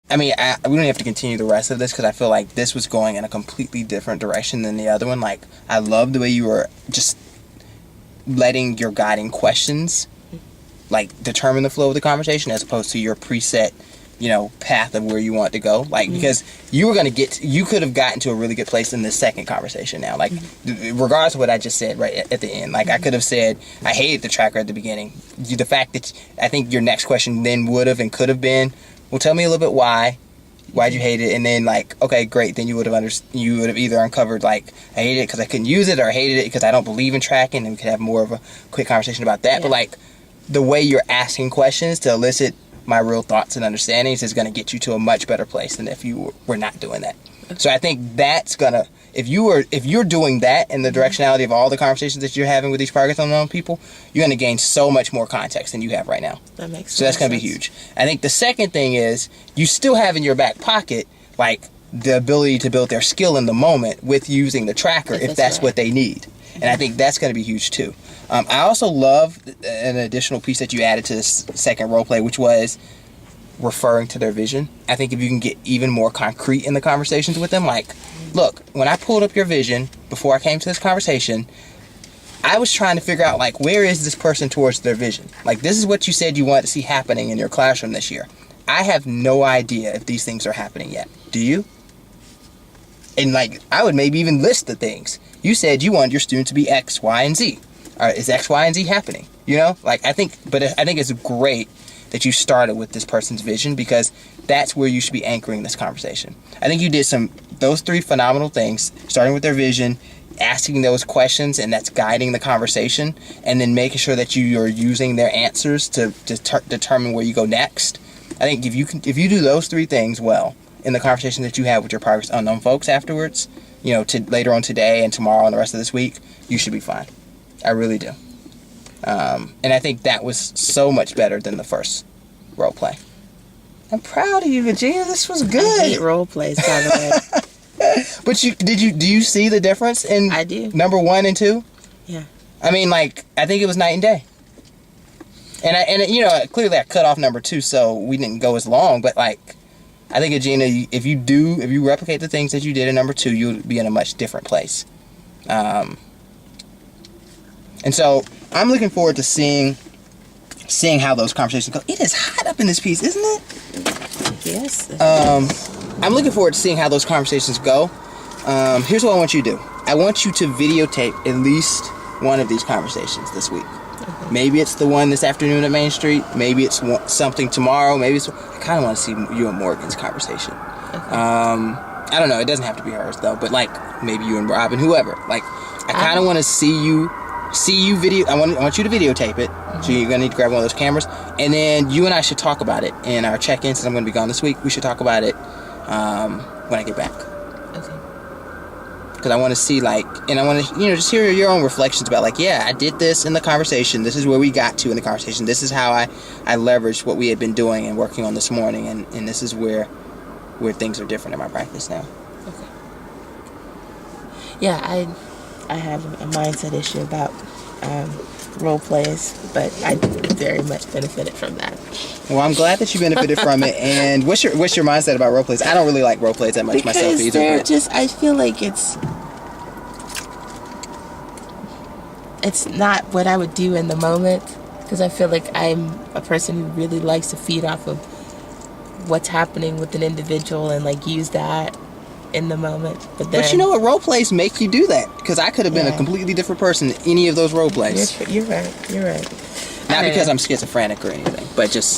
I mean, we don't have to continue the rest of this because I feel like this was going in a completely different direction than the other one. Like, I love the way you were just letting your guiding questions, like, determine the flow of the conversation as opposed to your preset, path of where you want to go. Like, because you could have gotten to a really good place in the second conversation now. Like, regardless of what I just said right at the end. Like, I could have said, I hated the tracker at the beginning. The fact that I think your next question then would have and could have been, well, tell me a little bit why'd you hate it, and then like, okay, great, then you would have either uncovered like, I hated it because I couldn't use it, or I hated it because I don't believe in tracking, and we could have more of a quick conversation about that. But like, the way you're asking questions to elicit my real thoughts and understandings is going to get you to a much better place than if you were not doing that. Okay. So I think that's gonna, if you're doing that in the directionality of all the conversations that you're having with these Progress Unknown people, you're going to gain so much more context than you have right now. That makes sense. So that's going to be huge. I think the second thing is you still have in your back pocket like the ability to build their skill in the moment with using the tracker if that's what they need. And I think that's going to be huge too. I also love an additional piece that you added to this second role play, which was referring to their vision. I think if you can get even more concrete in the conversations with them, like, look, when I pulled up your vision before I came to this conversation, I was trying to figure out, like, where is this person towards their vision? Like, this is what you said you wanted to see happening in your classroom this year. I have no idea if these things are happening yet. Do you? And, like, I would maybe even list the things. You said you wanted your student to be X, Y, and Z. Is X, Y, and Z happening? Like, I think it's great that you started with this person's vision, because that's where you should be anchoring this conversation. I think you did those three phenomenal things, starting with their vision, asking those questions, and that's guiding the conversation, and then making sure that you're using their answers to determine where you go next. I think if you do those three things well in the conversation that you have with your Progress Unknown folks afterwards, later on today and tomorrow and the rest of this week, you should be fine. I really do. And I think that was so much better than the first role play. I'm proud of you, Virginia. This was good. I hate role plays, by the way. But do you see the difference in I do. number 1 and 2? Yeah. I mean, like, I think it was night and day. And clearly I cut off number 2, so we didn't go as long. But like, I think, Regina, if you replicate the things that you did in number 2, you'll be in a much different place. And so I'm looking forward to seeing how those conversations go. It is hot up in this piece, isn't it? Yes. I'm looking forward to seeing how those conversations go. Here's what I want you to do. I want you to videotape at least one of these conversations this week. Okay. Maybe it's the one this afternoon at Main Street. Maybe it's something tomorrow. I kind of want to see you and Morgan's conversation. Okay. I don't know. It doesn't have to be hers though. But like, maybe you and Robin, whoever. Like, I kind of want to see you video. I want you to videotape it. Mm-hmm. So you're gonna need to grab one of those cameras, and then you and I should talk about it in our check-in. Since I'm gonna be gone this week, we should talk about it when I get back. Okay. Because I want to see, like, and I want to just hear your own reflections about, like, yeah, I did this in the conversation. This is where we got to in the conversation. This is how I leveraged what we had been doing and working on this morning, and this is where things are different in my practice now. Okay. Yeah, I have a mindset issue about role plays, but I very much benefited from that. Well, I'm glad that you benefited from it. And what's your mindset about role plays? I don't really like role plays that much myself either. They're I feel like it's not what I would do in the moment, because I feel like I'm a person who really likes to feed off of what's happening with an individual and like use that in the moment. But you know what, role plays make you do that, because I could have been a completely different person in any of those role plays. You're right. Not because I'm schizophrenic or anything, but just